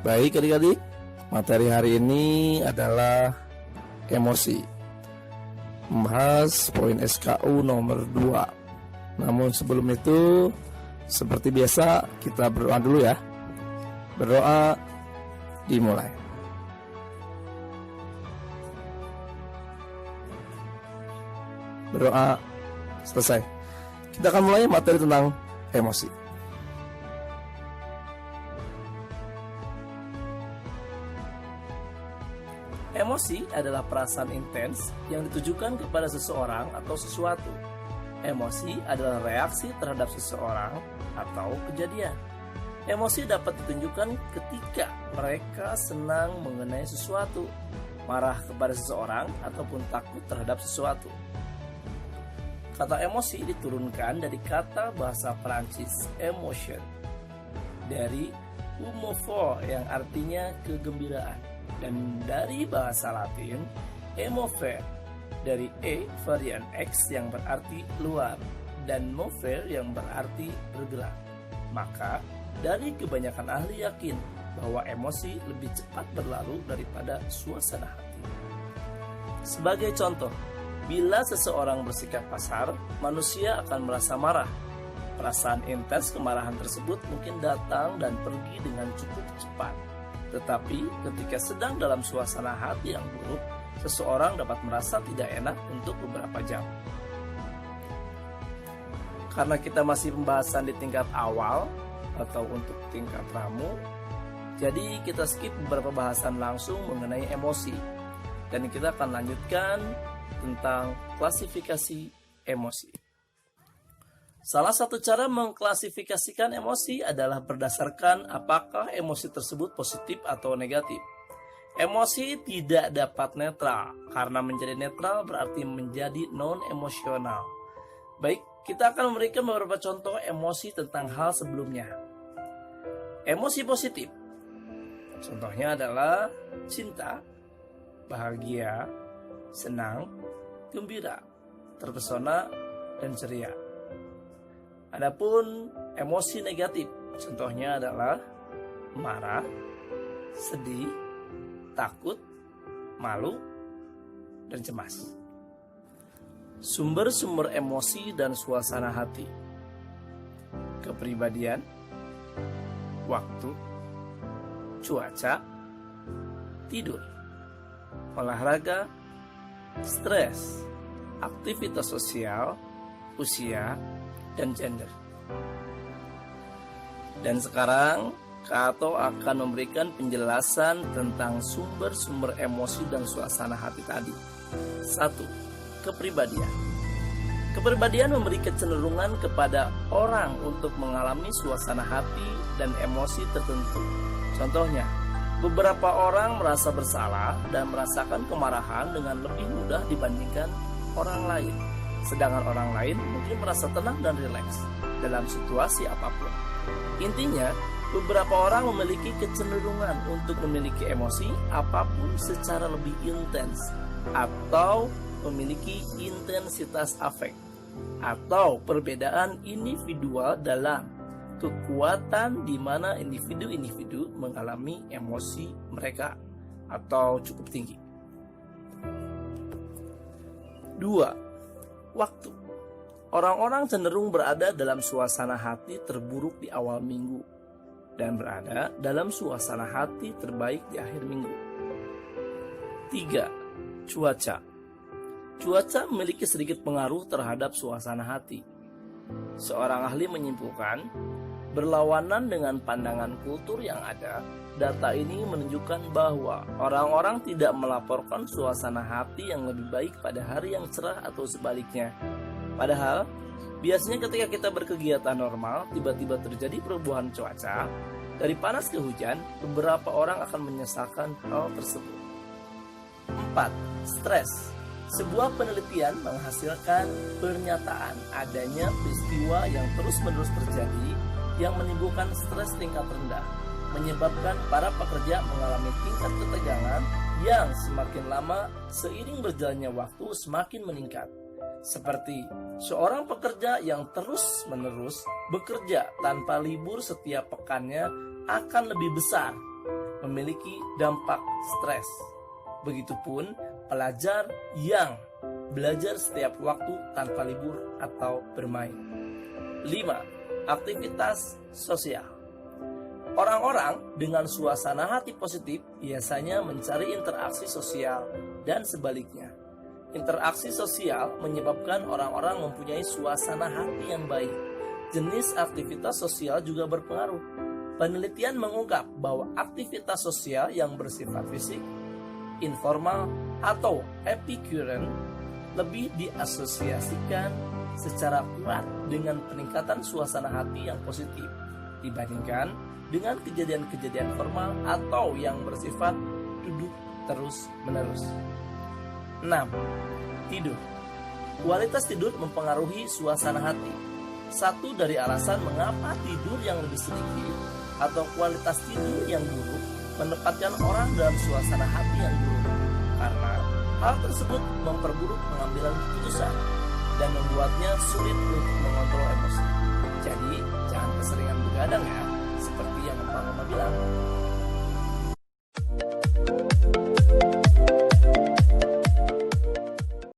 Baik adik-adik, materi hari ini adalah emosi. Membahas poin SKU nomor 2. Namun sebelum itu, seperti biasa kita berdoa dulu ya. Berdoa dimulai. Berdoa selesai. Kita akan mulai materi tentang emosi. Emosi adalah perasaan intens yang ditujukan kepada seseorang atau sesuatu. Emosi adalah reaksi terhadap seseorang atau kejadian. Emosi dapat ditunjukkan ketika mereka senang mengenai sesuatu, marah kepada seseorang, ataupun takut terhadap sesuatu. Kata emosi diturunkan dari kata bahasa Prancis emotion, dari humor yang artinya kegembiraan, dan dari bahasa Latin emover, dari varian X yang berarti luar dan mover yang berarti bergerak. Maka dari kebanyakan ahli yakin bahwa emosi lebih cepat berlalu daripada suasana hati. Sebagai contoh, bila seseorang bersikap kasar, manusia akan merasa marah. Perasaan intens kemarahan tersebut mungkin datang dan pergi dengan cukup cepat. Tetapi ketika sedang dalam suasana hati yang buruk, seseorang dapat merasa tidak enak untuk beberapa jam. Karena kita masih pembahasan di tingkat awal atau untuk tingkat ramu, jadi kita skip beberapa bahasan langsung mengenai emosi. Dan kita akan lanjutkan tentang klasifikasi emosi. Salah satu cara mengklasifikasikan emosi adalah berdasarkan apakah emosi tersebut positif atau negatif. Emosi tidak dapat netral, karena menjadi netral berarti menjadi non-emosional. Baik, kita akan memberikan beberapa contoh emosi tentang hal sebelumnya. Emosi positif, contohnya adalah cinta, bahagia, senang, gembira, terpesona, dan ceria. Adapun emosi negatif, contohnya adalah marah, sedih, takut, malu, dan cemas. Sumber-sumber emosi dan suasana hati: kepribadian, waktu, cuaca, tidur, olahraga, stres, aktivitas sosial, usia, dan gender. Dan sekarang Kato akan memberikan penjelasan tentang sumber-sumber emosi dan suasana hati tadi. 1. Kepribadian. Kepribadian memberi kecenderungan kepada orang untuk mengalami suasana hati dan emosi tertentu. Contohnya, beberapa orang merasa bersalah dan merasakan kemarahan dengan lebih mudah dibandingkan orang lain. Sedangkan orang lain mungkin merasa tenang dan rileks dalam situasi apapun. Intinya, beberapa orang memiliki kecenderungan untuk memiliki emosi apapun secara lebih intens, atau memiliki intensitas afek, atau perbedaan individual dalam kekuatan di mana individu-individu mengalami emosi mereka atau cukup tinggi. 2. Waktu. Orang-orang cenderung berada dalam suasana hati terburuk di awal minggu dan berada dalam suasana hati terbaik di akhir minggu. 3. Cuaca. Cuaca memiliki sedikit pengaruh terhadap suasana hati. Seorang ahli menyimpulkan, berlawanan dengan pandangan kultur yang ada, data ini menunjukkan bahwa orang-orang tidak melaporkan suasana hati yang lebih baik pada hari yang cerah atau sebaliknya. Padahal, biasanya ketika kita berkegiatan normal, tiba-tiba terjadi perubahan cuaca, dari panas ke hujan, beberapa orang akan menyesalkan hal tersebut. 4. Stres. Sebuah penelitian menghasilkan pernyataan adanya peristiwa yang terus-menerus terjadi yang menimbulkan stres tingkat rendah, menyebabkan para pekerja mengalami tingkat ketegangan yang semakin lama seiring berjalannya waktu semakin meningkat. Seperti seorang pekerja yang terus-menerus bekerja tanpa libur setiap pekannya akan lebih besar memiliki dampak stres. Begitupun pelajar yang belajar setiap waktu tanpa libur atau bermain. 5. Aktivitas sosial. Orang-orang dengan suasana hati positif biasanya mencari interaksi sosial dan sebaliknya. Interaksi sosial menyebabkan orang-orang mempunyai suasana hati yang baik. Jenis aktivitas sosial juga berpengaruh. Penelitian mengungkap bahwa aktivitas sosial yang bersifat fisik, informal, atau epicurean lebih diasosiasikan secara kuat dengan peningkatan suasana hati yang positif dibandingkan dengan kejadian-kejadian formal atau yang bersifat duduk terus-menerus. 6. Tidur. Kualitas tidur mempengaruhi suasana hati. Satu dari alasan mengapa tidur yang lebih sedikit atau kualitas tidur yang buruk menempatkan orang dalam suasana hati yang buruk, karena hal tersebut memperburuk pengambilan keputusan dan membuatnya sulit untuk mengontrol emosi. Jadi, jangan keseringan begadang ya, seperti yang Mama bilang.